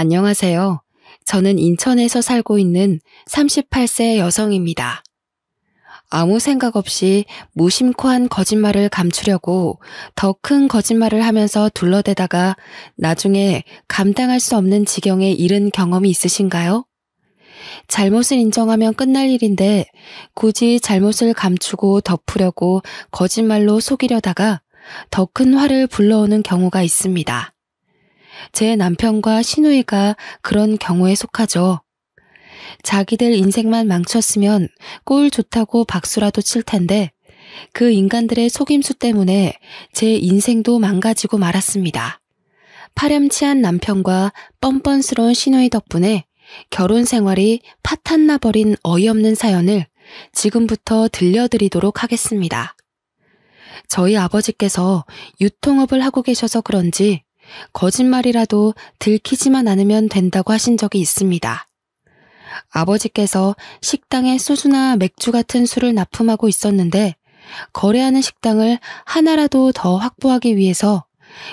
안녕하세요. 저는 인천에서 살고 있는 38세 여성입니다. 아무 생각 없이 무심코 한 거짓말을 감추려고 더 큰 거짓말을 하면서 둘러대다가 나중에 감당할 수 없는 지경에 이른 경험이 있으신가요? 잘못을 인정하면 끝날 일인데 굳이 잘못을 감추고 덮으려고 거짓말로 속이려다가 더 큰 화를 불러오는 경우가 있습니다. 제 남편과 시누이가 그런 경우에 속하죠. 자기들 인생만 망쳤으면 꼴 좋다고 박수라도 칠 텐데 그 인간들의 속임수 때문에 제 인생도 망가지고 말았습니다. 파렴치한 남편과 뻔뻔스러운 시누이 덕분에 결혼 생활이 파탄나버린 어이없는 사연을 지금부터 들려드리도록 하겠습니다. 저희 아버지께서 유통업을 하고 계셔서 그런지 거짓말이라도 들키지만 않으면 된다고 하신 적이 있습니다. 아버지께서 식당에 소주나 맥주 같은 술을 납품하고 있었는데 거래하는 식당을 하나라도 더 확보하기 위해서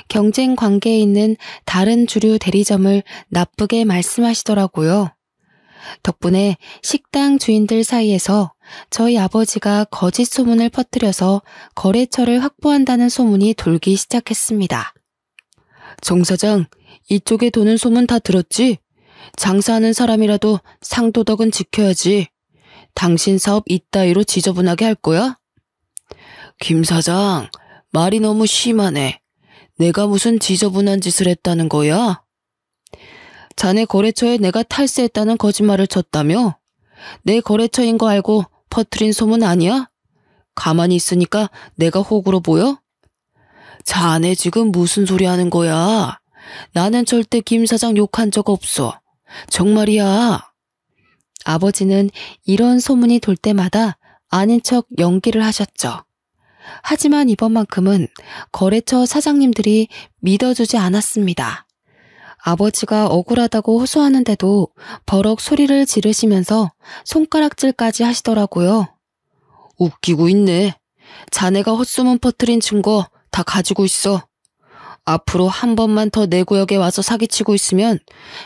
경쟁 관계에 있는 다른 주류 대리점을 나쁘게 말씀하시더라고요. 덕분에 식당 주인들 사이에서 저희 아버지가 거짓 소문을 퍼뜨려서 거래처를 확보한다는 소문이 돌기 시작했습니다. 정 사장, 이쪽에 도는 소문 다 들었지? 장사하는 사람이라도 상도덕은 지켜야지. 당신 사업 이따위로 지저분하게 할 거야? 김 사장, 말이 너무 심하네. 내가 무슨 지저분한 짓을 했다는 거야? 자네 거래처에 내가 탈세했다는 거짓말을 쳤다며? 내 거래처인 거 알고 퍼뜨린 소문 아니야? 가만히 있으니까 내가 호구로 보여? 자네 지금 무슨 소리 하는 거야? 나는 절대 김 사장 욕한 적 없어. 정말이야. 아버지는 이런 소문이 돌 때마다 아닌 척 연기를 하셨죠. 하지만 이번만큼은 거래처 사장님들이 믿어주지 않았습니다. 아버지가 억울하다고 호소하는데도 버럭 소리를 지르시면서 손가락질까지 하시더라고요. 웃기고 있네. 자네가 헛소문 퍼뜨린 증거 다 가지고 있어. 앞으로 한 번만 더 내 구역에 와서 사기치고 있으면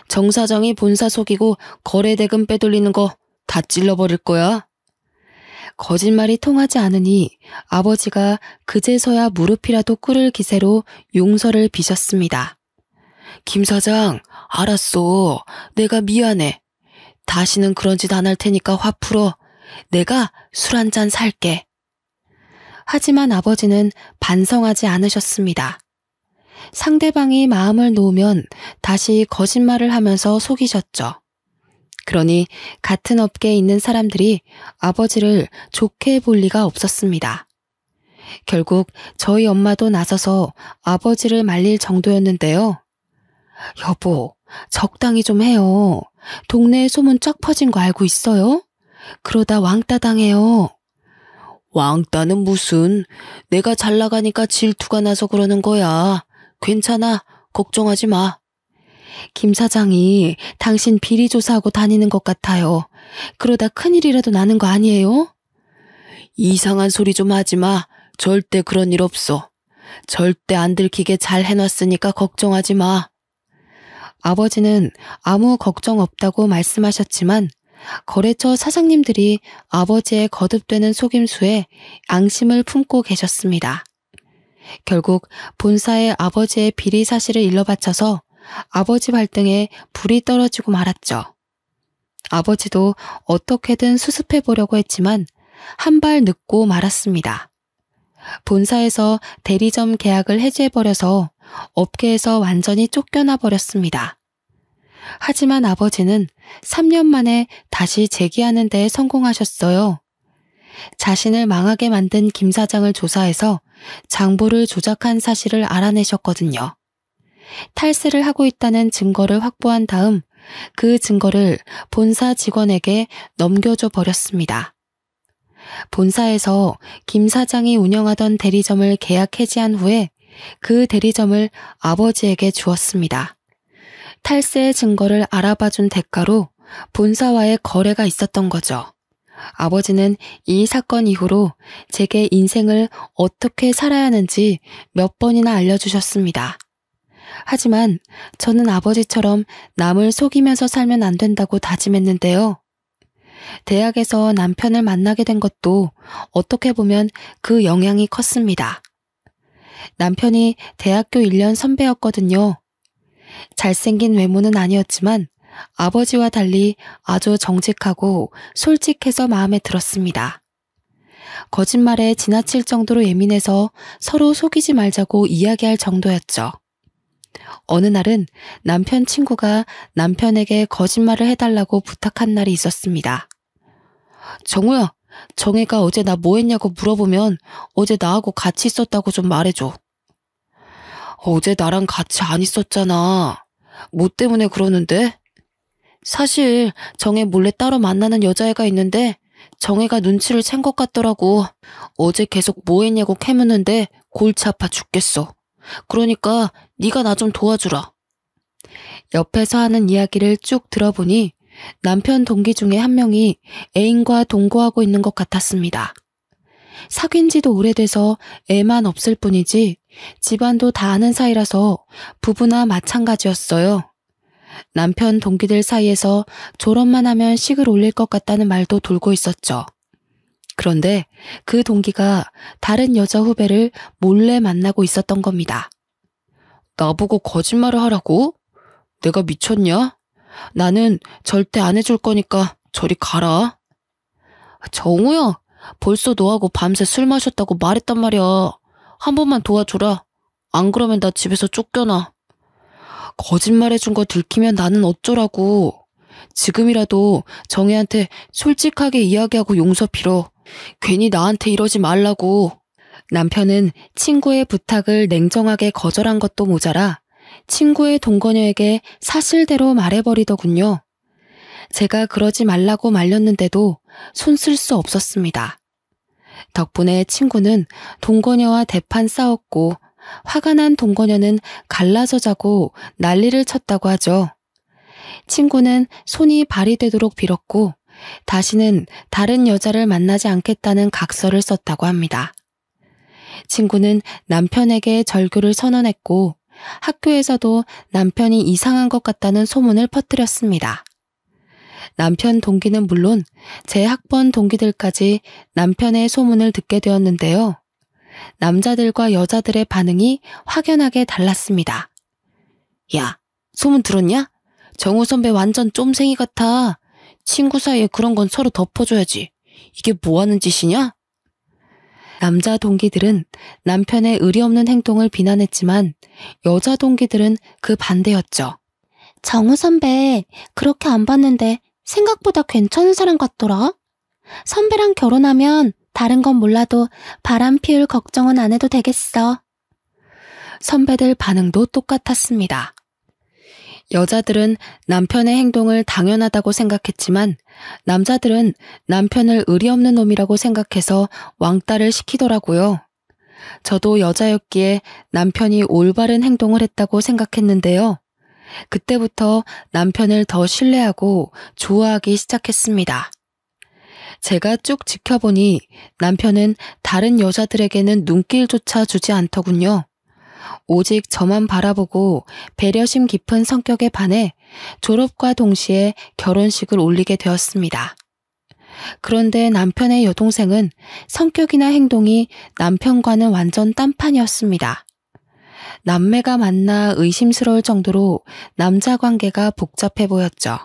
정 사장이 본사 속이고 거래 대금 빼돌리는 거 다 찔러버릴 거야. 거짓말이 통하지 않으니 아버지가 그제서야 무릎이라도 꿇을 기세로 용서를 비셨습니다. 김 사장, 알았어. 내가 미안해. 다시는 그런 짓 안 할 테니까 화 풀어. 내가 술 한 잔 살게. 하지만 아버지는 반성하지 않으셨습니다. 상대방이 마음을 놓으면 다시 거짓말을 하면서 속이셨죠. 그러니 같은 업계에 있는 사람들이 아버지를 좋게 볼 리가 없었습니다. 결국 저희 엄마도 나서서 아버지를 말릴 정도였는데요. 여보, 적당히 좀 해요. 동네에 소문 쫙 퍼진 거 알고 있어요? 그러다 왕따 당해요. 왕따는 무슨, 내가 잘 나가니까 질투가 나서 그러는 거야. 괜찮아, 걱정하지 마. 김 사장이 당신 비리 조사하고 다니는 것 같아요. 그러다 큰일이라도 나는 거 아니에요? 이상한 소리 좀 하지 마. 절대 그런 일 없어. 절대 안 들키게 잘 해놨으니까 걱정하지 마. 아버지는 아무 걱정 없다고 말씀하셨지만 거래처 사장님들이 아버지의 거듭되는 속임수에 앙심을 품고 계셨습니다. 결국 본사에 아버지의 비리 사실을 일러바쳐서 아버지 발등에 불이 떨어지고 말았죠. 아버지도 어떻게든 수습해 보려고 했지만 한 발 늦고 말았습니다. 본사에서 대리점 계약을 해지해버려서 업계에서 완전히 쫓겨나 버렸습니다. 하지만 아버지는 3년 만에 다시 재기하는 데 성공하셨어요. 자신을 망하게 만든 김 사장을 조사해서 장부를 조작한 사실을 알아내셨거든요. 탈세를 하고 있다는 증거를 확보한 다음 그 증거를 본사 직원에게 넘겨줘 버렸습니다. 본사에서 김 사장이 운영하던 대리점을 계약 해지한 후에 그 대리점을 아버지에게 주었습니다. 탈세의 증거를 알아봐준 대가로 본사와의 거래가 있었던 거죠. 아버지는 이 사건 이후로 제게 인생을 어떻게 살아야 하는지 몇 번이나 알려주셨습니다. 하지만 저는 아버지처럼 남을 속이면서 살면 안 된다고 다짐했는데요. 대학에서 남편을 만나게 된 것도 어떻게 보면 그 영향이 컸습니다. 남편이 대학교 1년 선배였거든요. 잘생긴 외모는 아니었지만 아버지와 달리 아주 정직하고 솔직해서 마음에 들었습니다. 거짓말에 지나칠 정도로 예민해서 서로 속이지 말자고 이야기할 정도였죠. 어느 날은 남편 친구가 남편에게 거짓말을 해달라고 부탁한 날이 있었습니다. 정우야, 정혜가 어제 나 뭐 했냐고 물어보면 어제 나하고 같이 있었다고 좀 말해줘. 어제 나랑 같이 안 있었잖아. 뭐 때문에 그러는데? 사실 정혜 몰래 따로 만나는 여자애가 있는데 정혜가 눈치를 챈 것 같더라고. 어제 계속 뭐 했냐고 캐묻는데 골치 아파 죽겠어. 그러니까 네가 나 좀 도와주라. 옆에서 하는 이야기를 쭉 들어보니 남편 동기 중에 한 명이 애인과 동거하고 있는 것 같았습니다. 사귄 지도 오래돼서 애만 없을 뿐이지 집안도 다 아는 사이라서 부부나 마찬가지였어요. 남편 동기들 사이에서 졸업만 하면 식을 올릴 것 같다는 말도 돌고 있었죠. 그런데 그 동기가 다른 여자 후배를 몰래 만나고 있었던 겁니다. 나보고 거짓말을 하라고? 내가 미쳤냐? 나는 절대 안 해줄 거니까 저리 가라. 정우야, 벌써 너하고 밤새 술 마셨다고 말했단 말이야. 한 번만 도와줘라. 안 그러면 나 집에서 쫓겨나. 거짓말해준 거 들키면 나는 어쩌라고. 지금이라도 정혜한테 솔직하게 이야기하고 용서 빌어. 괜히 나한테 이러지 말라고. 남편은 친구의 부탁을 냉정하게 거절한 것도 모자라 친구의 동거녀에게 사실대로 말해버리더군요. 제가 그러지 말라고 말렸는데도 손쓸 수 없었습니다. 덕분에 친구는 동거녀와 대판 싸웠고 화가 난 동거녀는 갈라서 자고 난리를 쳤다고 하죠. 친구는 손이 발이 되도록 빌었고 다시는 다른 여자를 만나지 않겠다는 각서를 썼다고 합니다. 친구는 남편에게 절교를 선언했고 학교에서도 남편이 이상한 것 같다는 소문을 퍼뜨렸습니다. 남편 동기는 물론 제 학번 동기들까지 남편의 소문을 듣게 되었는데요. 남자들과 여자들의 반응이 확연하게 달랐습니다. 야, 소문 들었냐? 정우 선배 완전 쫌생이 같아. 친구 사이에 그런 건 서로 덮어줘야지. 이게 뭐 하는 짓이냐? 남자 동기들은 남편의 의리 없는 행동을 비난했지만 여자 동기들은 그 반대였죠. 정우 선배 그렇게 안 봤는데 생각보다 괜찮은 사람 같더라. 선배랑 결혼하면 다른 건 몰라도 바람 피울 걱정은 안 해도 되겠어. 선배들 반응도 똑같았습니다. 여자들은 남편의 행동을 당연하다고 생각했지만 남자들은 남편을 의리 없는 놈이라고 생각해서 왕따를 시키더라고요. 저도 여자였기에 남편이 올바른 행동을 했다고 생각했는데요. 그때부터 남편을 더 신뢰하고 좋아하기 시작했습니다. 제가 쭉 지켜보니 남편은 다른 여자들에게는 눈길조차 주지 않더군요. 오직 저만 바라보고 배려심 깊은 성격에 반해 졸업과 동시에 결혼식을 올리게 되었습니다. 그런데 남편의 여동생은 성격이나 행동이 남편과는 완전 딴판이었습니다. 남매가 만나 의심스러울 정도로 남자 관계가 복잡해 보였죠.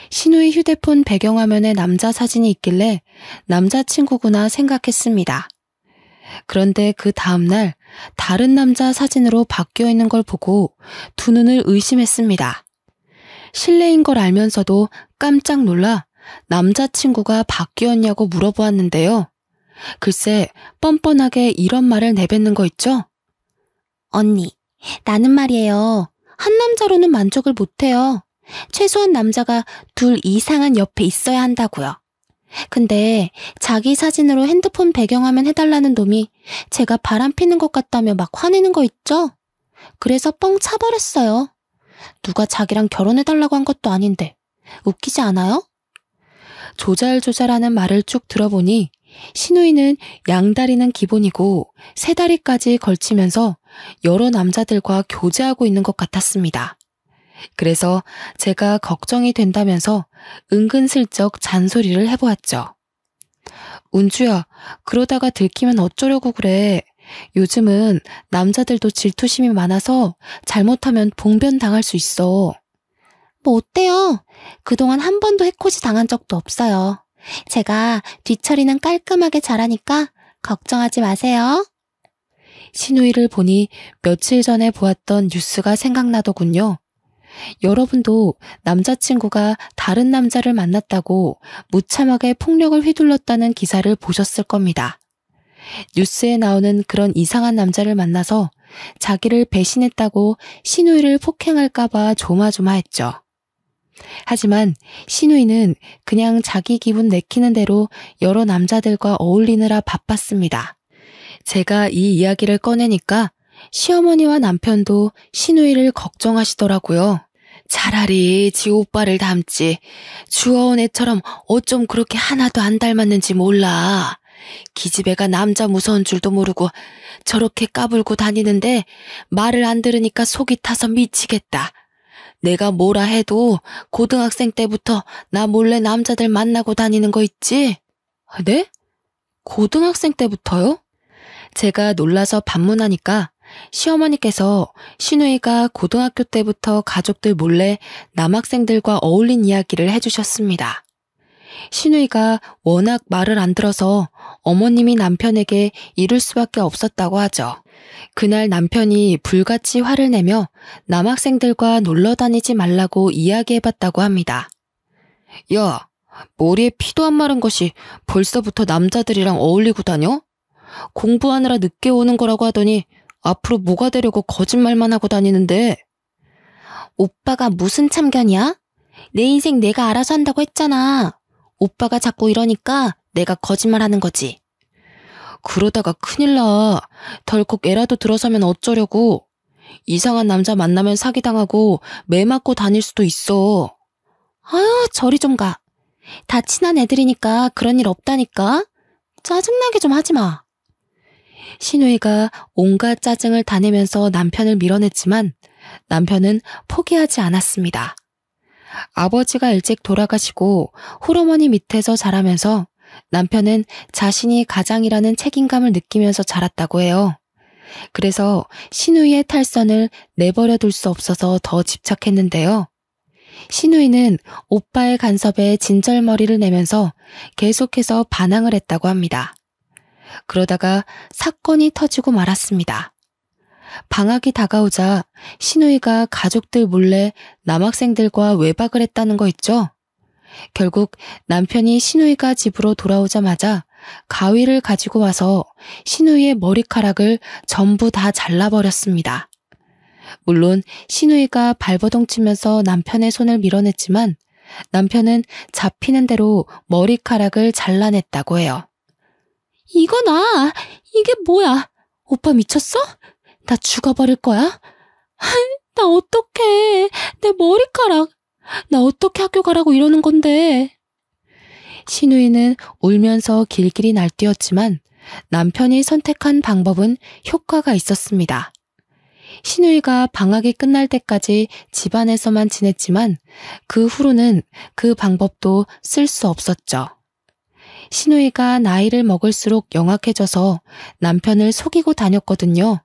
신우의 휴대폰 배경화면에 남자 사진이 있길래 남자친구구나 생각했습니다. 그런데 그 다음날 다른 남자 사진으로 바뀌어 있는 걸 보고 두 눈을 의심했습니다. 실례인 걸 알면서도 깜짝 놀라 남자친구가 바뀌었냐고 물어보았는데요. 글쎄 뻔뻔하게 이런 말을 내뱉는 거 있죠? 언니, 나는 말이에요. 한 남자로는 만족을 못해요. 최소한 남자가 둘 이상은 옆에 있어야 한다고요. 근데 자기 사진으로 핸드폰 배경화면 해달라는 놈이 제가 바람 피는 것 같다며 막 화내는 거 있죠? 그래서 뻥 차버렸어요. 누가 자기랑 결혼해달라고 한 것도 아닌데 웃기지 않아요? 조잘조잘하는 말을 쭉 들어보니 신우이는 양다리는 기본이고 세 다리까지 걸치면서 여러 남자들과 교제하고 있는 것 같았습니다. 그래서 제가 걱정이 된다면서 은근슬쩍 잔소리를 해보았죠. 운주야, 그러다가 들키면 어쩌려고 그래. 요즘은 남자들도 질투심이 많아서 잘못하면 봉변 당할 수 있어. 뭐 어때요? 그동안 한 번도 해코지 당한 적도 없어요. 제가 뒤처리는 깔끔하게 잘하니까 걱정하지 마세요. 신우이를 보니 며칠 전에 보았던 뉴스가 생각나더군요. 여러분도 남자친구가 다른 남자를 만났다고 무참하게 폭력을 휘둘렀다는 기사를 보셨을 겁니다. 뉴스에 나오는 그런 이상한 남자를 만나서 자기를 배신했다고 신우이를 폭행할까봐 조마조마했죠. 하지만 신우이는 그냥 자기 기분 내키는 대로 여러 남자들과 어울리느라 바빴습니다. 제가 이 이야기를 꺼내니까 시어머니와 남편도 신우이를 걱정하시더라고요. 차라리 지 오빠를 닮지. 주워온 애처럼 어쩜 그렇게 하나도 안 닮았는지 몰라. 기집애가 남자 무서운 줄도 모르고 저렇게 까불고 다니는데 말을 안 들으니까 속이 타서 미치겠다. 내가 뭐라 해도 고등학생 때부터 나 몰래 남자들 만나고 다니는 거 있지? 네? 고등학생 때부터요? 제가 놀라서 반문하니까 시어머니께서 신우이가 고등학교 때부터 가족들 몰래 남학생들과 어울린 이야기를 해주셨습니다. 신우이가 워낙 말을 안 들어서 어머님이 남편에게 이룰 수밖에 없었다고 하죠. 그날 남편이 불같이 화를 내며 남학생들과 놀러 다니지 말라고 이야기해봤다고 합니다. 야, 머리에 피도 안 마른 것이 벌써부터 남자들이랑 어울리고 다녀? 공부하느라 늦게 오는 거라고 하더니 앞으로 뭐가 되려고 거짓말만 하고 다니는데. 오빠가 무슨 참견이야? 내 인생 내가 알아서 한다고 했잖아. 오빠가 자꾸 이러니까 내가 거짓말하는 거지. 그러다가 큰일 나. 덜컥 애라도 들어서면 어쩌려고. 이상한 남자 만나면 사기당하고 매 맞고 다닐 수도 있어. 아유, 저리 좀 가. 다 친한 애들이니까 그런 일 없다니까. 짜증나게 좀 하지 마. 신우이가 온갖 짜증을 다 내면서 남편을 밀어냈지만 남편은 포기하지 않았습니다. 아버지가 일찍 돌아가시고 홀어머니 밑에서 자라면서 남편은 자신이 가장이라는 책임감을 느끼면서 자랐다고 해요. 그래서 신우이의 탈선을 내버려 둘 수 없어서 더 집착했는데요. 신우이는 오빠의 간섭에 진절머리를 내면서 계속해서 반항을 했다고 합니다. 그러다가 사건이 터지고 말았습니다. 방학이 다가오자 신우이가 가족들 몰래 남학생들과 외박을 했다는 거 있죠? 결국 남편이 신우이가 집으로 돌아오자마자 가위를 가지고 와서 신우이의 머리카락을 전부 다 잘라버렸습니다. 물론 신우이가 발버둥 치면서 남편의 손을 밀어냈지만 남편은 잡히는 대로 머리카락을 잘라냈다고 해요. 이거나 이게 뭐야? 오빠 미쳤어? 나 죽어버릴 거야? 나 어떡해. 내 머리카락. 나 어떻게 학교 가라고 이러는 건데. 신우이는 울면서 길길이 날뛰었지만 남편이 선택한 방법은 효과가 있었습니다. 신우이가 방학이 끝날 때까지 집안에서만 지냈지만 그 후로는 그 방법도 쓸 수 없었죠. 신우이가 나이를 먹을수록 영악해져서 남편을 속이고 다녔거든요.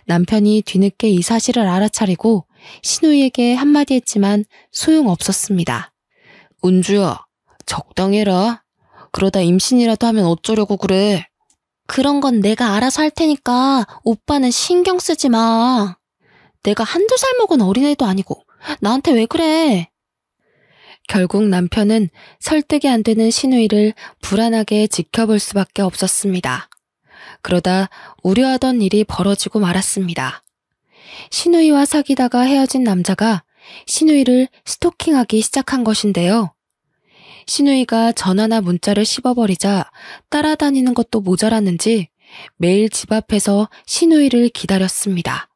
남편이 뒤늦게 이 사실을 알아차리고 신우이에게 한마디 했지만 소용없었습니다. 운주야, 적당히 해라. 그러다 임신이라도 하면 어쩌려고 그래. 그런 건 내가 알아서 할 테니까 오빠는 신경 쓰지 마. 내가 한두 살 먹은 어린애도 아니고 나한테 왜 그래? 결국 남편은 설득이 안 되는 신우이를 불안하게 지켜볼 수밖에 없었습니다. 그러다 우려하던 일이 벌어지고 말았습니다. 신우이와 사귀다가 헤어진 남자가 신우이를 스토킹하기 시작한 것인데요. 신우이가 전화나 문자를 씹어버리자 따라다니는 것도 모자랐는지 매일 집 앞에서 신우이를 기다렸습니다.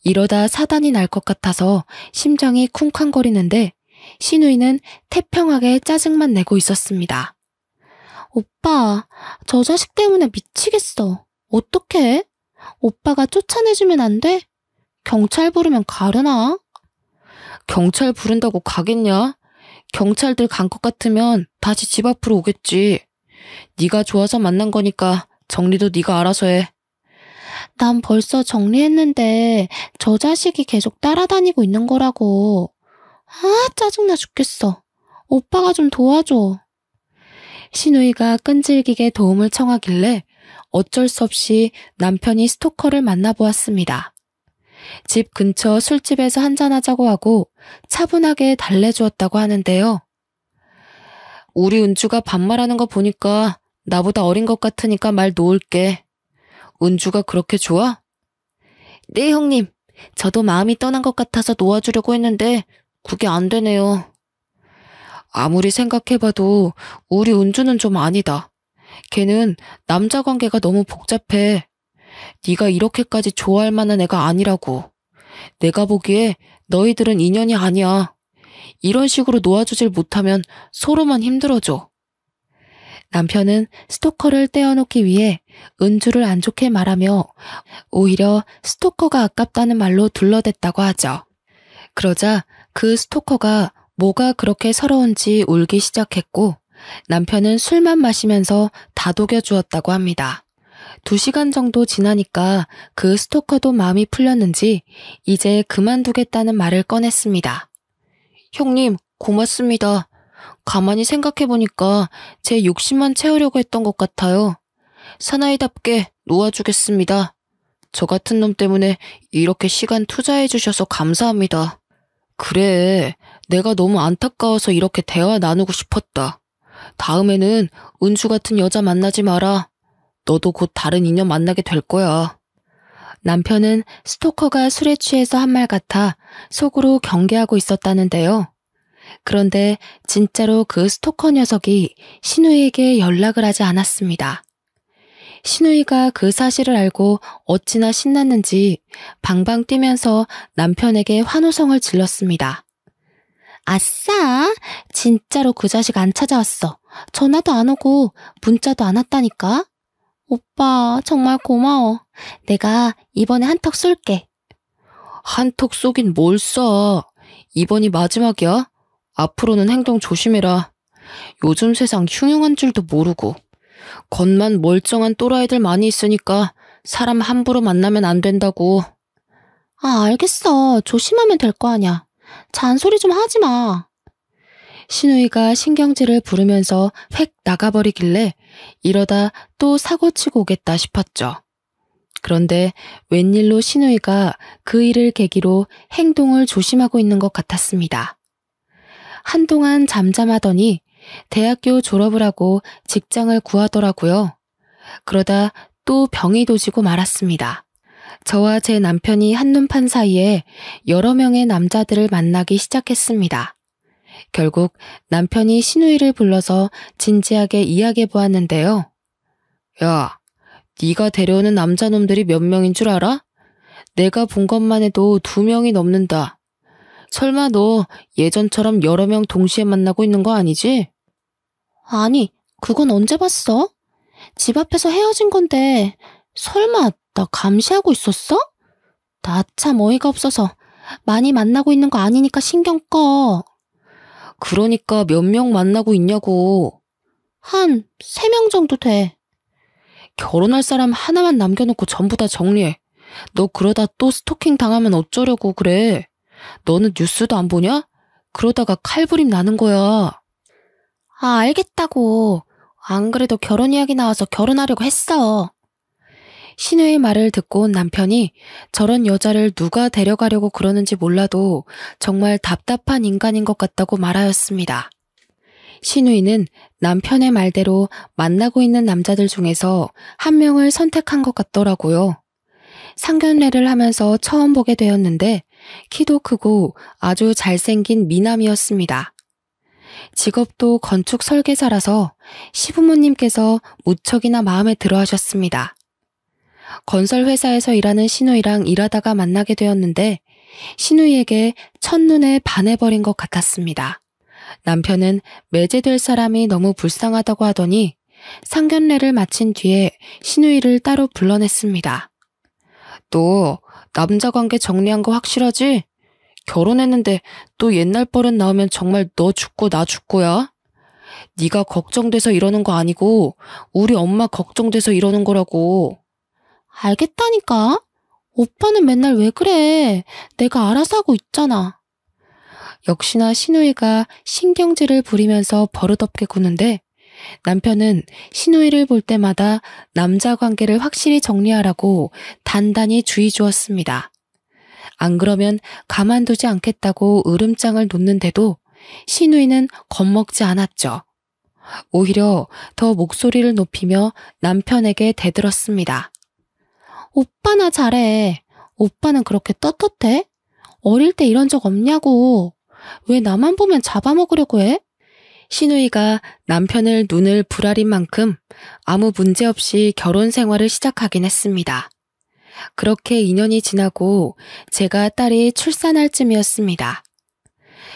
이러다 사단이 날 것 같아서 심장이 쿵쾅거리는데 신우이는 태평하게 짜증만 내고 있었습니다. 오빠, 저 자식 때문에 미치겠어. 어떡해? 오빠가 쫓아내주면 안 돼? 경찰 부르면 가려나? 경찰 부른다고 가겠냐? 경찰들 간 것 같으면 다시 집 앞으로 오겠지. 네가 좋아서 만난 거니까 정리도 네가 알아서 해. 난 벌써 정리했는데 저 자식이 계속 따라다니고 있는 거라고. 아, 짜증나 죽겠어. 오빠가 좀 도와줘. 신우이가 끈질기게 도움을 청하길래 어쩔 수 없이 남편이 스토커를 만나보았습니다. 집 근처 술집에서 한잔하자고 하고 차분하게 달래주었다고 하는데요. 우리 은주가 반말하는 거 보니까 나보다 어린 것 같으니까 말 놓을게. 은주가 그렇게 좋아? 네, 형님. 저도 마음이 떠난 것 같아서 놓아주려고 했는데 그게 안 되네요. 아무리 생각해봐도 우리 은주는 좀 아니다. 걔는 남자 관계가 너무 복잡해. 네가 이렇게까지 좋아할 만한 애가 아니라고. 내가 보기에 너희들은 인연이 아니야. 이런 식으로 놓아주질 못하면 서로만 힘들어져. 남편은 스토커를 떼어놓기 위해 은주를 안 좋게 말하며 오히려 스토커가 아깝다는 말로 둘러댔다고 하죠. 그러자 그 스토커가 뭐가 그렇게 서러운지 울기 시작했고 남편은 술만 마시면서 다독여 주었다고 합니다. 2시간 정도 지나니까 그 스토커도 마음이 풀렸는지 이제 그만두겠다는 말을 꺼냈습니다. 형님, 고맙습니다. 가만히 생각해보니까 제 욕심만 채우려고 했던 것 같아요. 사나이답게 놓아주겠습니다. 저 같은 놈 때문에 이렇게 시간 투자해주셔서 감사합니다. 그래, 내가 너무 안타까워서 이렇게 대화 나누고 싶었다. 다음에는 은주 같은 여자 만나지 마라. 너도 곧 다른 인연 만나게 될 거야. 남편은 스토커가 술에 취해서 한 말 같아 속으로 경계하고 있었다는데요. 그런데 진짜로 그 스토커 녀석이 신우이에게 연락을 하지 않았습니다. 신우이가 그 사실을 알고 어찌나 신났는지 방방 뛰면서 남편에게 환호성을 질렀습니다. 아싸! 진짜로 그 자식 안 찾아왔어. 전화도 안 오고 문자도 안 왔다니까. 오빠 정말 고마워. 내가 이번에 한턱 쏠게. 한턱 쏘긴 뭘 쏴. 이번이 마지막이야. 앞으로는 행동 조심해라. 요즘 세상 흉흉한 줄도 모르고. 겉만 멀쩡한 또라이들 많이 있으니까 사람 함부로 만나면 안 된다고. 아, 알겠어. 조심하면 될 거 아냐. 잔소리 좀 하지 마. 신우이가 신경질을 부르면서 획 나가버리길래 이러다 또 사고치고 오겠다 싶었죠. 그런데 웬일로 신우이가 그 일을 계기로 행동을 조심하고 있는 것 같았습니다. 한동안 잠잠하더니 대학교 졸업을 하고 직장을 구하더라고요. 그러다 또 병이 도지고 말았습니다. 저와 제 남편이 한눈판 사이에 여러 명의 남자들을 만나기 시작했습니다. 결국 남편이 신우이를 불러서 진지하게 이야기해 보았는데요. 야, 네가 데려오는 남자놈들이 몇 명인 줄 알아? 내가 본 것만 해도 2명이 넘는다. 설마 너 예전처럼 여러 명 동시에 만나고 있는 거 아니지? 아니, 그건 언제 봤어? 집 앞에서 헤어진 건데 설마 나 감시하고 있었어? 나 참 어이가 없어서 많이 만나고 있는 거 아니니까 신경 꺼. 그러니까 몇 명 만나고 있냐고. 한 3명 정도 돼. 결혼할 사람 하나만 남겨놓고 전부 다 정리해. 너 그러다 또 스토킹 당하면 어쩌려고 그래. 너는 뉴스도 안 보냐? 그러다가 칼부림 나는 거야. 아, 알겠다고. 안 그래도 결혼 이야기 나와서 결혼하려고 했어. 신우의 말을 듣고 온 남편이 저런 여자를 누가 데려가려고 그러는지 몰라도 정말 답답한 인간인 것 같다고 말하였습니다. 신우이는 남편의 말대로 만나고 있는 남자들 중에서 한 명을 선택한 것 같더라고요. 상견례를 하면서 처음 보게 되었는데 키도 크고 아주 잘생긴 미남이었습니다. 직업도 건축 설계사라서 시부모님께서 무척이나 마음에 들어 하셨습니다. 건설 회사에서 일하는 신우이랑 일하다가 만나게 되었는데 신우이에게 첫눈에 반해버린 것 같았습니다. 남편은 매제될 사람이 너무 불쌍하다고 하더니 상견례를 마친 뒤에 신우이를 따로 불러냈습니다. 너 남자 관계 정리한 거 확실하지? 결혼했는데 또 옛날 버릇 나오면 정말 너 죽고 나 죽고야? 네가 걱정돼서 이러는 거 아니고 우리 엄마 걱정돼서 이러는 거라고. 알겠다니까. 오빠는 맨날 왜 그래? 내가 알아서 하고 있잖아. 역시나 신우이가 신경질을 부리면서 버릇없게 구는데 남편은 신우이를 볼 때마다 남자 관계를 확실히 정리하라고 단단히 주의 주었습니다. 안 그러면 가만두지 않겠다고 으름장을 놓는데도 신우이는 겁먹지 않았죠. 오히려 더 목소리를 높이며 남편에게 대들었습니다. 오빠나 잘해. 오빠는 그렇게 떳떳해? 어릴 때 이런 적 없냐고. 왜 나만 보면 잡아먹으려고 해? 신우이가 남편을 눈을 부라린 만큼 아무 문제 없이 결혼 생활을 시작하긴 했습니다. 그렇게 2년이 지나고 제가 딸이 출산할 쯤이었습니다.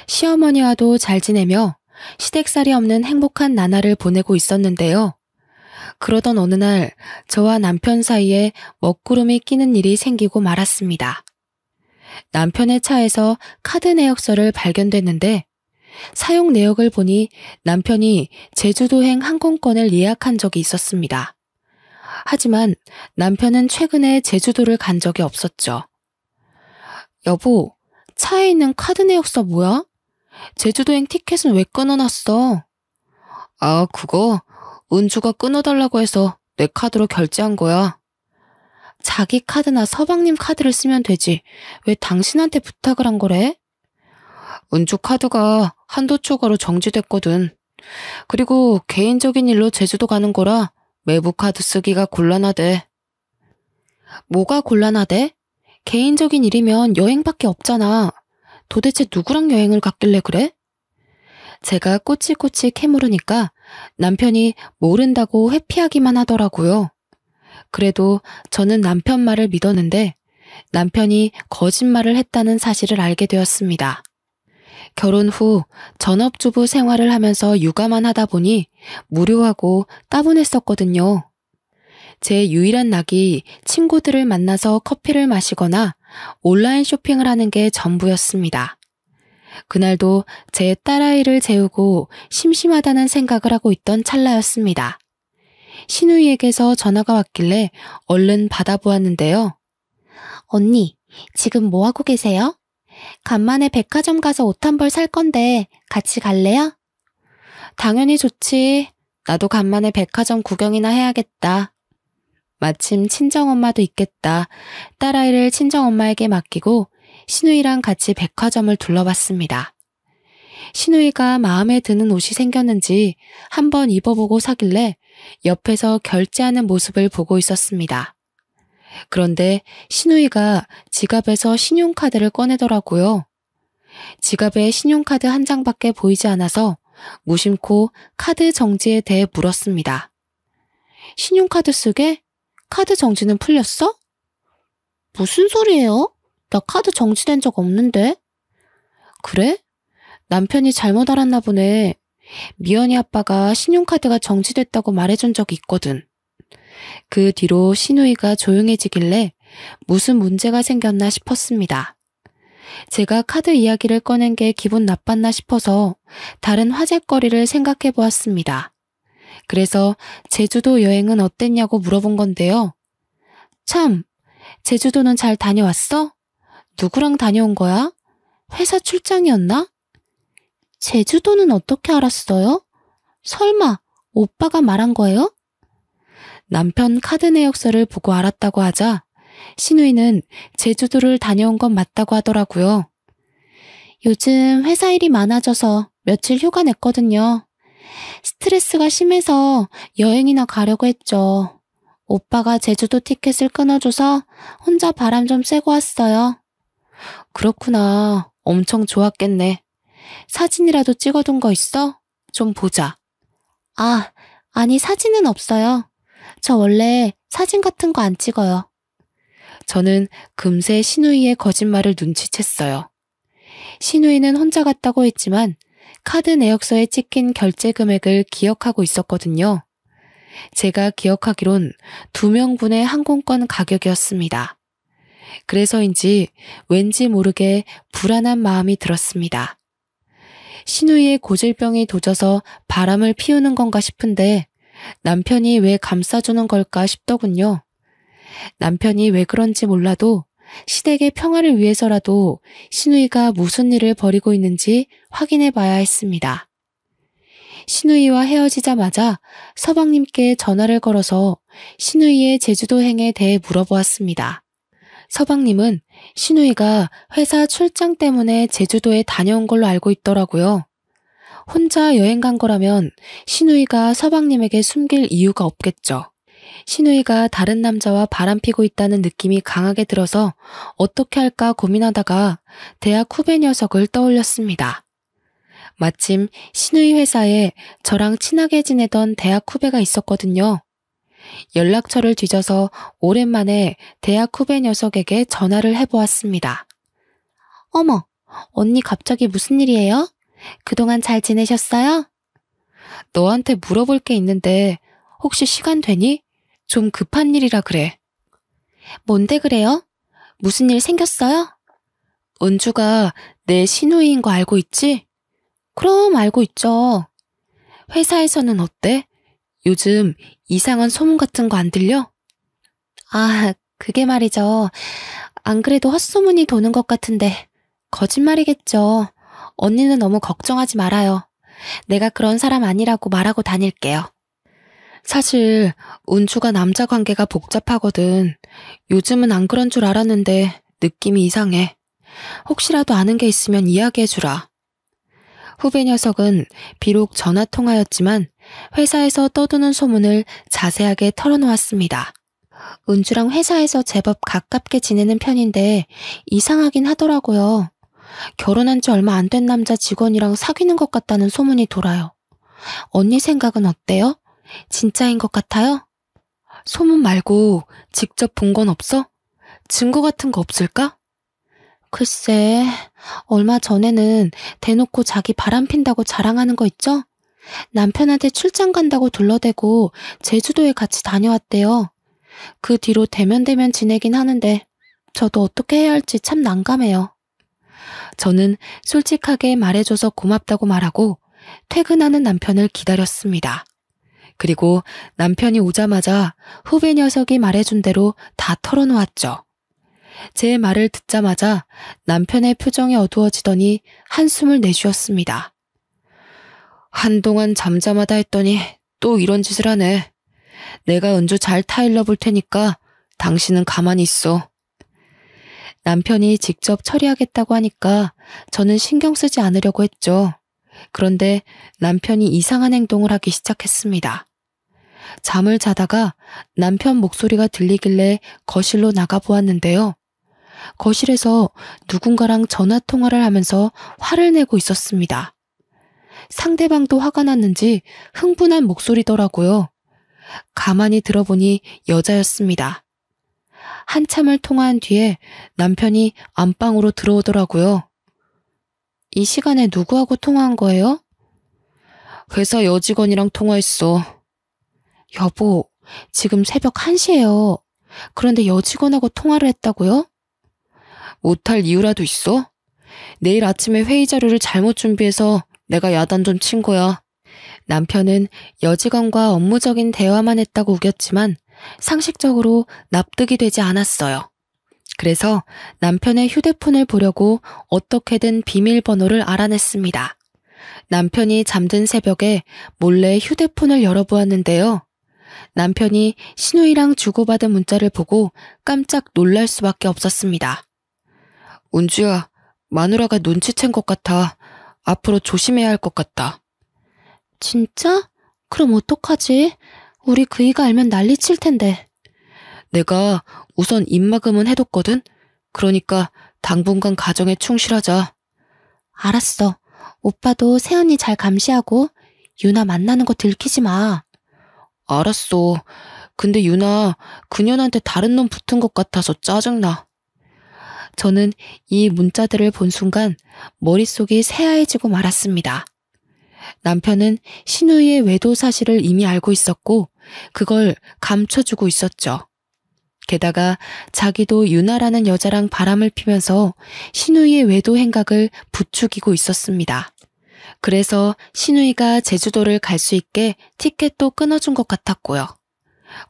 시어머니와도 잘 지내며 시댁살이 없는 행복한 나날을 보내고 있었는데요. 그러던 어느 날 저와 남편 사이에 먹구름이 끼는 일이 생기고 말았습니다. 남편의 차에서 카드 내역서를 발견됐는데 사용 내역을 보니 남편이 제주도행 항공권을 예약한 적이 있었습니다. 하지만 남편은 최근에 제주도를 간 적이 없었죠. 여보, 차에 있는 카드 내역서 뭐야? 제주도행 티켓은 왜 끊어놨어? 아, 그거 은주가 끊어달라고 해서 내 카드로 결제한 거야. 자기 카드나 서방님 카드를 쓰면 되지. 왜 당신한테 부탁을 한 거래? 은주 카드가 한도 초과로 정지됐거든. 그리고 개인적인 일로 제주도 가는 거라 외부 카드 쓰기가 곤란하대. 뭐가 곤란하대? 개인적인 일이면 여행밖에 없잖아. 도대체 누구랑 여행을 갔길래 그래? 제가 꼬치꼬치 캐물으니까 남편이 모른다고 회피하기만 하더라고요. 그래도 저는 남편 말을 믿었는데 남편이 거짓말을 했다는 사실을 알게 되었습니다. 결혼 후 전업주부 생활을 하면서 육아만 하다 보니 무료하고 따분했었거든요. 제 유일한 낙이 친구들을 만나서 커피를 마시거나 온라인 쇼핑을 하는 게 전부였습니다. 그날도 제 딸아이를 재우고 심심하다는 생각을 하고 있던 찰나였습니다. 신우이에게서 전화가 왔길래 얼른 받아보았는데요. 언니, 지금 뭐 하고 계세요? 간만에 백화점 가서 옷 한 벌 살 건데 같이 갈래요? 당연히 좋지. 나도 간만에 백화점 구경이나 해야겠다. 마침 친정엄마도 있겠다. 딸아이를 친정엄마에게 맡기고 신우이랑 같이 백화점을 둘러봤습니다. 신우이가 마음에 드는 옷이 생겼는지 한번 입어보고 사길래 옆에서 결제하는 모습을 보고 있었습니다. 그런데 신우이가 지갑에서 신용카드를 꺼내더라고요. 지갑에 신용카드 한 장밖에 보이지 않아서 무심코 카드 정지에 대해 물었습니다. 신용카드 쓰게? 카드 정지는 풀렸어? 무슨 소리예요? 나 카드 정지된 적 없는데. 그래? 남편이 잘못 알았나 보네. 미연이 아빠가 신용카드가 정지됐다고 말해준 적이 있거든. 그 뒤로 신우이가 조용해지길래 무슨 문제가 생겼나 싶었습니다. 제가 카드 이야기를 꺼낸 게 기분 나빴나 싶어서 다른 화제거리를 생각해 보았습니다. 그래서 제주도 여행은 어땠냐고 물어본 건데요. 참, 제주도는 잘 다녀왔어? 누구랑 다녀온 거야? 회사 출장이었나? 제주도는 어떻게 알았어요? 설마 오빠가 말한 거예요? 남편 카드 내역서를 보고 알았다고 하자 신우이는 제주도를 다녀온 건 맞다고 하더라고요. 요즘 회사 일이 많아져서 며칠 휴가 냈거든요. 스트레스가 심해서 여행이나 가려고 했죠. 오빠가 제주도 티켓을 끊어줘서 혼자 바람 좀 쐬고 왔어요. 그렇구나. 엄청 좋았겠네. 사진이라도 찍어둔 거 있어? 좀 보자. 아, 아니 사진은 없어요. 저 원래 사진 같은 거 안 찍어요. 저는 금세 신우이의 거짓말을 눈치챘어요. 신우이는 혼자 갔다고 했지만 카드 내역서에 찍힌 결제 금액을 기억하고 있었거든요. 제가 기억하기론 2명분의 항공권 가격이었습니다. 그래서인지 왠지 모르게 불안한 마음이 들었습니다. 신우이의 고질병이 도져서 바람을 피우는 건가 싶은데 남편이 왜 감싸주는 걸까 싶더군요. 남편이 왜 그런지 몰라도 시댁의 평화를 위해서라도 신우이가 무슨 일을 벌이고 있는지 확인해 봐야 했습니다. 신우이와 헤어지자마자 서방님께 전화를 걸어서 신우이의 제주도행에 대해 물어보았습니다. 서방님은 신우이가 회사 출장 때문에 제주도에 다녀온 걸로 알고 있더라고요. 혼자 여행 간 거라면 신우이가 서방님에게 숨길 이유가 없겠죠. 신우이가 다른 남자와 바람피고 있다는 느낌이 강하게 들어서 어떻게 할까 고민하다가 대학 후배 녀석을 떠올렸습니다. 마침 신우이 회사에 저랑 친하게 지내던 대학 후배가 있었거든요. 연락처를 뒤져서 오랜만에 대학 후배 녀석에게 전화를 해보았습니다. 어머, 언니 갑자기 무슨 일이에요? 그동안 잘 지내셨어요? 너한테 물어볼 게 있는데 혹시 시간 되니? 좀 급한 일이라 그래. 뭔데 그래요? 무슨 일 생겼어요? 은주가 내 신우이인 거 알고 있지? 그럼 알고 있죠. 회사에서는 어때? 요즘 이상한 소문 같은 거 안 들려? 아, 그게 말이죠. 안 그래도 헛소문이 도는 것 같은데 거짓말이겠죠. 언니는 너무 걱정하지 말아요. 내가 그런 사람 아니라고 말하고 다닐게요. 사실 은주가 남자 관계가 복잡하거든. 요즘은 안 그런 줄 알았는데 느낌이 이상해. 혹시라도 아는 게 있으면 이야기해주라. 후배 녀석은 비록 전화통화였지만 회사에서 떠도는 소문을 자세하게 털어놓았습니다. 은주랑 회사에서 제법 가깝게 지내는 편인데 이상하긴 하더라고요. 결혼한 지 얼마 안 된 남자 직원이랑 사귀는 것 같다는 소문이 돌아요. 언니 생각은 어때요? 진짜인 것 같아요? 소문 말고 직접 본 건 없어? 증거 같은 거 없을까? 글쎄, 얼마 전에는 대놓고 자기 바람핀다고 자랑하는 거 있죠? 남편한테 출장 간다고 둘러대고 제주도에 같이 다녀왔대요. 그 뒤로 대면대면 지내긴 하는데 저도 어떻게 해야 할지 참 난감해요. 저는 솔직하게 말해줘서 고맙다고 말하고 퇴근하는 남편을 기다렸습니다. 그리고 남편이 오자마자 후배 녀석이 말해준 대로 다 털어놓았죠. 제 말을 듣자마자 남편의 표정이 어두워지더니 한숨을 내쉬었습니다. 한동안 잠잠하다 했더니 또 이런 짓을 하네. 내가 은주 잘 타일러 볼 테니까 당신은 가만히 있어. 남편이 직접 처리하겠다고 하니까 저는 신경 쓰지 않으려고 했죠. 그런데 남편이 이상한 행동을 하기 시작했습니다. 잠을 자다가 남편 목소리가 들리길래 거실로 나가보았는데요. 거실에서 누군가랑 전화통화를 하면서 화를 내고 있었습니다. 상대방도 화가 났는지 흥분한 목소리더라고요. 가만히 들어보니 여자였습니다. 한참을 통화한 뒤에 남편이 안방으로 들어오더라고요. 이 시간에 누구하고 통화한 거예요? 회사 여직원이랑 통화했어. 여보, 지금 새벽 1시예요. 그런데 여직원하고 통화를 했다고요? 못할 이유라도 있어? 내일 아침에 회의 자료를 잘못 준비해서 내가 야단 좀 친 거야. 남편은 여직원과 업무적인 대화만 했다고 우겼지만 상식적으로 납득이 되지 않았어요. 그래서 남편의 휴대폰을 보려고 어떻게든 비밀번호를 알아냈습니다. 남편이 잠든 새벽에 몰래 휴대폰을 열어보았는데요. 남편이 신우이랑 주고받은 문자를 보고 깜짝 놀랄 수밖에 없었습니다. 은주야, 마누라가 눈치챈 것 같아. 앞으로 조심해야 할 것 같다. 진짜? 그럼 어떡하지? 우리 그이가 알면 난리 칠 텐데. 내가 우선 입막음은 해뒀거든? 그러니까 당분간 가정에 충실하자. 알았어. 오빠도 새언니 잘 감시하고 유나 만나는 거 들키지 마. 알았어. 근데 유나 그년한테 다른 놈 붙은 것 같아서 짜증나. 저는 이 문자들을 본 순간 머릿속이 새하얘지고 말았습니다. 남편은 신우이의 외도 사실을 이미 알고 있었고 그걸 감춰주고 있었죠. 게다가 자기도 유나라는 여자랑 바람을 피면서 신우이의 외도 행각을 부추기고 있었습니다. 그래서 신우이가 제주도를 갈 수 있게 티켓도 끊어준 것 같았고요.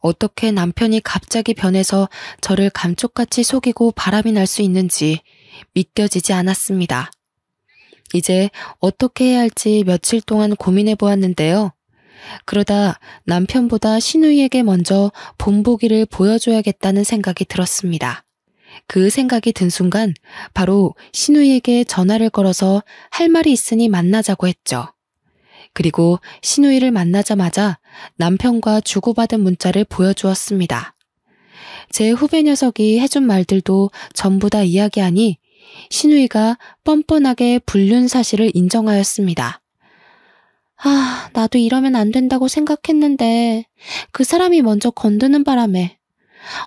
어떻게 남편이 갑자기 변해서 저를 감쪽같이 속이고 바람이 날 수 있는지 믿겨지지 않았습니다. 이제 어떻게 해야 할지 며칠 동안 고민해 보았는데요. 그러다 남편보다 신우이에게 먼저 본보기를 보여줘야겠다는 생각이 들었습니다. 그 생각이 든 순간 바로 신우이에게 전화를 걸어서 할 말이 있으니 만나자고 했죠. 그리고 신우이를 만나자마자 남편과 주고받은 문자를 보여주었습니다. 제 후배 녀석이 해준 말들도 전부 다 이야기하니 신우이가 뻔뻔하게 불륜 사실을 인정하였습니다. 아, 나도 이러면 안 된다고 생각했는데 그 사람이 먼저 건드는 바람에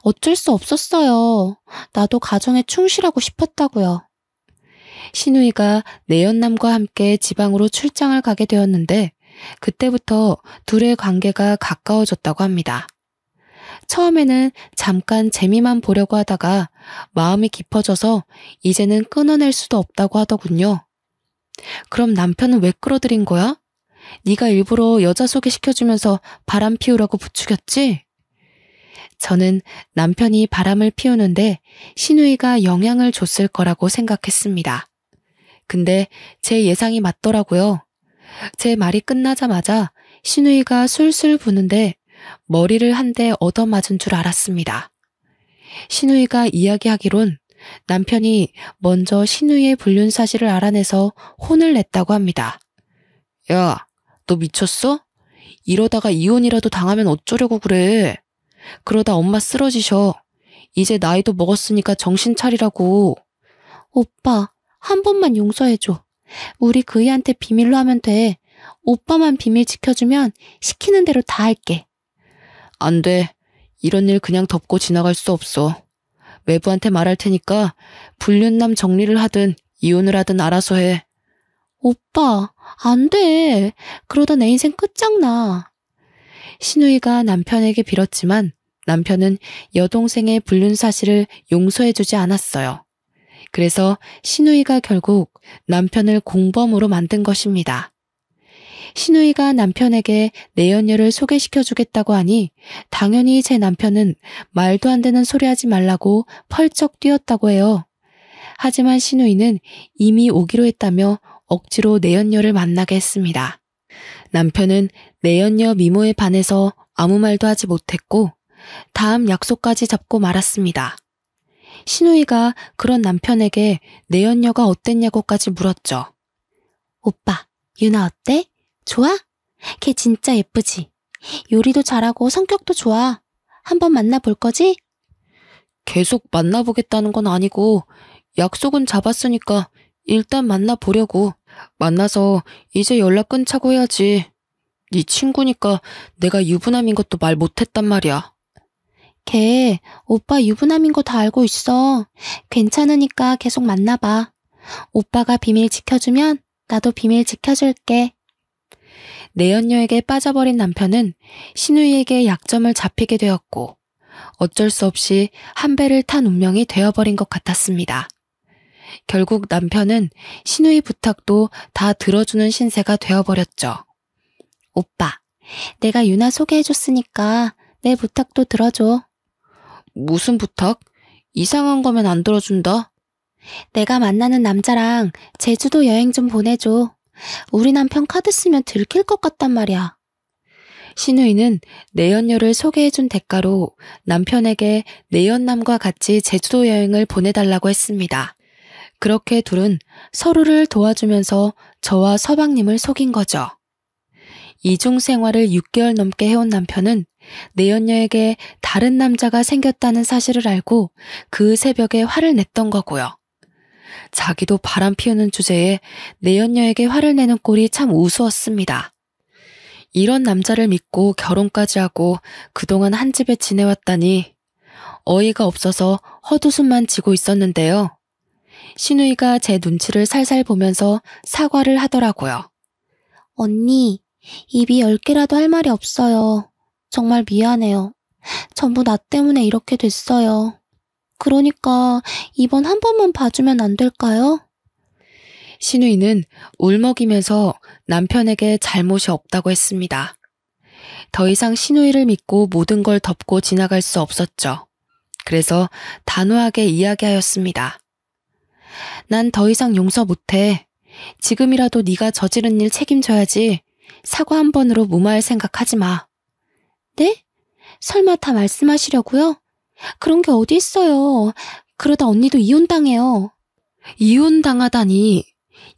어쩔 수 없었어요. 나도 가정에 충실하고 싶었다고요. 신우이가 내연남과 함께 지방으로 출장을 가게 되었는데 그때부터 둘의 관계가 가까워졌다고 합니다. 처음에는 잠깐 재미만 보려고 하다가 마음이 깊어져서 이제는 끊어낼 수도 없다고 하더군요. 그럼 남편은 왜 끌어들인 거야? 네가 일부러 여자 소개시켜주면서 바람 피우라고 부추겼지? 저는 남편이 바람을 피우는데 신우이가 영향을 줬을 거라고 생각했습니다. 근데 제 예상이 맞더라고요. 제 말이 끝나자마자 신우이가 술술 부는데 머리를 한 대 얻어맞은 줄 알았습니다. 신우이가 이야기하기론 남편이 먼저 신우이의 불륜 사실을 알아내서 혼을 냈다고 합니다. 야, 너 미쳤어? 이러다가 이혼이라도 당하면 어쩌려고 그래. 그러다 엄마 쓰러지셔. 이제 나이도 먹었으니까 정신 차리라고. 오빠, 한 번만 용서해줘. 우리 그이한테 비밀로 하면 돼. 오빠만 비밀 지켜주면 시키는 대로 다 할게. 안 돼. 이런 일 그냥 덮고 지나갈 수 없어. 외부한테 말할 테니까 불륜남 정리를 하든 이혼을 하든 알아서 해. 오빠, 안 돼. 그러다 내 인생 끝장나. 신우이가 남편에게 빌었지만 남편은 여동생의 불륜 사실을 용서해주지 않았어요. 그래서 신우이가 결국 남편을 공범으로 만든 것입니다. 신우이가 남편에게 내연녀를 소개시켜주겠다고 하니 당연히 제 남편은 말도 안 되는 소리 하지 말라고 펄쩍 뛰었다고 해요. 하지만 신우이는 이미 오기로 했다며 억지로 내연녀를 만나게 했습니다. 남편은 내연녀 미모에 반해서 아무 말도 하지 못했고 다음 약속까지 잡고 말았습니다. 신우이가 그런 남편에게 내연녀가 어땠냐고까지 물었죠. 오빠, 유나 어때? 좋아? 걔 진짜 예쁘지? 요리도 잘하고 성격도 좋아. 한번 만나볼 거지? 계속 만나보겠다는 건 아니고 약속은 잡았으니까 일단 만나보려고. 만나서 이제 연락 끊자고 해야지. 네 친구니까 내가 유부남인 것도 말 못했단 말이야. 걔 오빠 유부남인 거 다 알고 있어. 괜찮으니까 계속 만나봐. 오빠가 비밀 지켜주면 나도 비밀 지켜줄게. 내연녀에게 빠져버린 남편은 신우이에게 약점을 잡히게 되었고 어쩔 수 없이 한 배를 탄 운명이 되어버린 것 같았습니다. 결국 남편은 신우이 부탁도 다 들어주는 신세가 되어버렸죠. 오빠, 내가 유나 소개해줬으니까 내 부탁도 들어줘. 무슨 부탁? 이상한 거면 안 들어준다. 내가 만나는 남자랑 제주도 여행 좀 보내줘. 우리 남편 카드 쓰면 들킬 것 같단 말이야. 신우이는 내연녀를 소개해준 대가로 남편에게 내연남과 같이 제주도 여행을 보내달라고 했습니다. 그렇게 둘은 서로를 도와주면서 저와 서방님을 속인 거죠. 이중 생활을 6개월 넘게 해온 남편은 내연녀에게 다른 남자가 생겼다는 사실을 알고 그 새벽에 화를 냈던 거고요. 자기도 바람 피우는 주제에 내연녀에게 화를 내는 꼴이 참 우스웠습니다. 이런 남자를 믿고 결혼까지 하고 그동안 한 집에 지내왔다니 어이가 없어서 헛웃음만 지고 있었는데요. 신우이가 제 눈치를 살살 보면서 사과를 하더라고요. 언니, 입이 10개라도 할 말이 없어요. 정말 미안해요. 전부 나 때문에 이렇게 됐어요. 그러니까 이번 한 번만 봐주면 안 될까요? 신우이는 울먹이면서 남편에게 잘못이 없다고 했습니다. 더 이상 신우이를 믿고 모든 걸 덮고 지나갈 수 없었죠. 그래서 단호하게 이야기하였습니다. 난 더 이상 용서 못해. 지금이라도 네가 저지른 일 책임져야지. 사과 한 번으로 무마할 생각하지 마. 네? 설마 다 말씀하시려고요? 그런 게 어디 있어요. 그러다 언니도 이혼당해요. 이혼당하다니.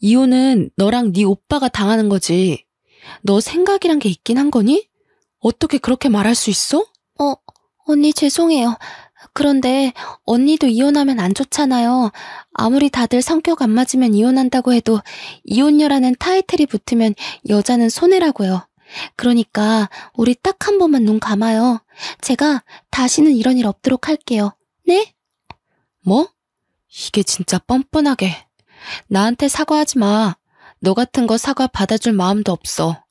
이혼은 너랑 네 오빠가 당하는 거지. 너 생각이란 게 있긴 한 거니? 어떻게 그렇게 말할 수 있어? 언니 죄송해요. 그런데 언니도 이혼하면 안 좋잖아요. 아무리 다들 성격 안 맞으면 이혼한다고 해도 이혼녀라는 타이틀이 붙으면 여자는 손해라고요. 그러니까 우리 딱 한 번만 눈 감아요. 제가 다시는 이런 일 없도록 할게요. 네? 뭐? 이게 진짜 뻔뻔하게. 나한테 사과하지 마. 너 같은 거 사과 받아줄 마음도 없어.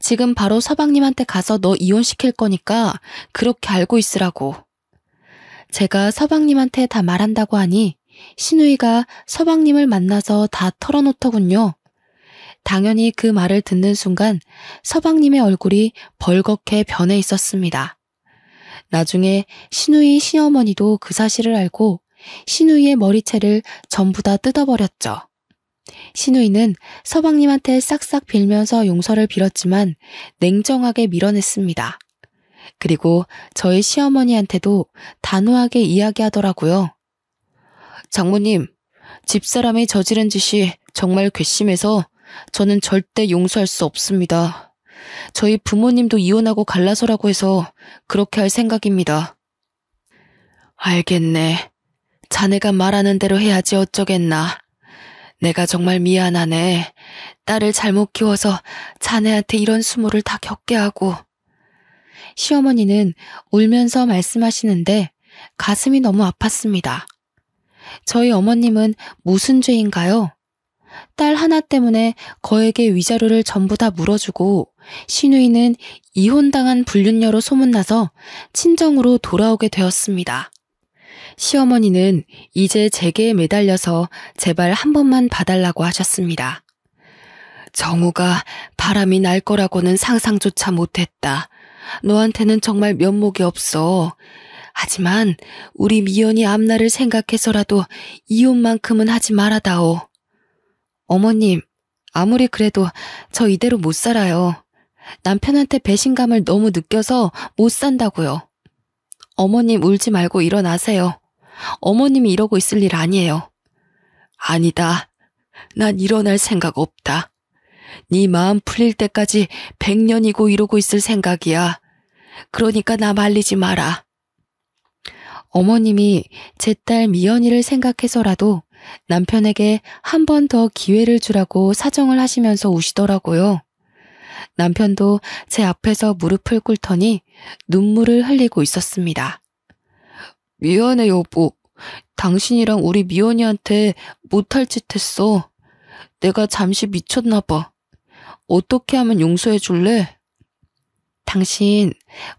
지금 바로 서방님한테 가서 너 이혼시킬 거니까 그렇게 알고 있으라고. 제가 서방님한테 다 말한다고 하니 신우이가 서방님을 만나서 다 털어놓더군요. 당연히 그 말을 듣는 순간 서방님의 얼굴이 벌겋게 변해 있었습니다. 나중에 신우이 시어머니도 그 사실을 알고 신우이의 머리채를 전부 다 뜯어버렸죠. 신우이는 서방님한테 싹싹 빌면서 용서를 빌었지만 냉정하게 밀어냈습니다. 그리고 저희 시어머니한테도 단호하게 이야기하더라고요. 장모님, 집사람이 저지른 짓이 정말 괘씸해서 저는 절대 용서할 수 없습니다. 저희 부모님도 이혼하고 갈라서라고 해서 그렇게 할 생각입니다. 알겠네. 자네가 말하는 대로 해야지 어쩌겠나. 내가 정말 미안하네. 딸을 잘못 키워서 자네한테 이런 수모를 다 겪게 하고. 시어머니는 울면서 말씀하시는데 가슴이 너무 아팠습니다. 저희 어머님은 무슨 죄인가요? 딸 하나 때문에 거액의 위자료를 전부 다 물어주고 신우이는 이혼당한 불륜녀로 소문나서 친정으로 돌아오게 되었습니다. 시어머니는 이제 제게에 매달려서 제발 한 번만 봐달라고 하셨습니다. 정우가 바람이 날 거라고는 상상조차 못했다. 너한테는 정말 면목이 없어. 하지만 우리 미연이 앞날을 생각해서라도 이혼만큼은 하지 말아다오. 어머님, 아무리 그래도 저 이대로 못 살아요. 남편한테 배신감을 너무 느껴서 못 산다고요. 어머님 울지 말고 일어나세요. 어머님이 이러고 있을 일 아니에요. 아니다. 난 일어날 생각 없다. 네 마음 풀릴 때까지 100년이고 이러고 있을 생각이야. 그러니까 나 말리지 마라. 어머님이 제 딸 미연이를 생각해서라도 남편에게 한 번 더 기회를 주라고 사정을 하시면서 우시더라고요. 남편도 제 앞에서 무릎을 꿇더니 눈물을 흘리고 있었습니다. 미안해 여보. 당신이랑 우리 미연이한테 못할 짓 했어. 내가 잠시 미쳤나 봐. 어떻게 하면 용서해 줄래? 당신,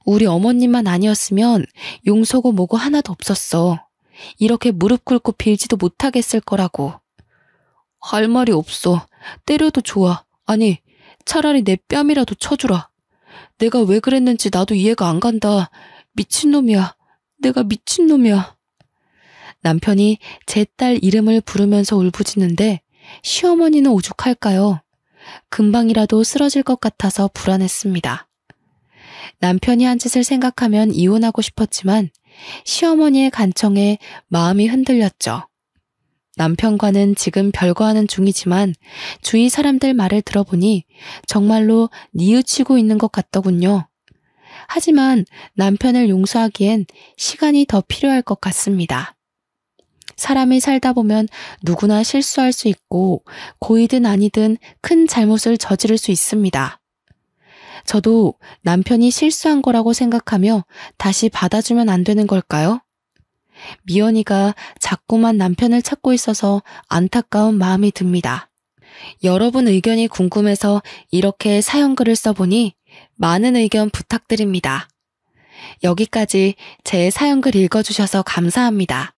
우리 어머님만 아니었으면 용서고 뭐고 하나도 없었어. 이렇게 무릎 꿇고 빌지도 못하겠을 거라고. 할 말이 없어. 때려도 좋아. 아니, 차라리 내 뺨이라도 쳐주라. 내가 왜 그랬는지 나도 이해가 안 간다. 미친놈이야. 내가 미친놈이야. 남편이 제 딸 이름을 부르면서 울부짖는데 시어머니는 오죽할까요? 금방이라도 쓰러질 것 같아서 불안했습니다. 남편이 한 짓을 생각하면 이혼하고 싶었지만 시어머니의 간청에 마음이 흔들렸죠. 남편과는 지금 별거하는 중이지만 주위 사람들 말을 들어보니 정말로 뉘우치고 있는 것 같더군요. 하지만 남편을 용서하기엔 시간이 더 필요할 것 같습니다. 사람이 살다 보면 누구나 실수할 수 있고 고이든 아니든 큰 잘못을 저지를 수 있습니다. 저도 남편이 실수한 거라고 생각하며 다시 받아주면 안 되는 걸까요? 미연이가 자꾸만 남편을 찾고 있어서 안타까운 마음이 듭니다. 여러분 의견이 궁금해서 이렇게 사연글을 써보니 많은 의견 부탁드립니다. 여기까지 제 사연글 읽어주셔서 감사합니다.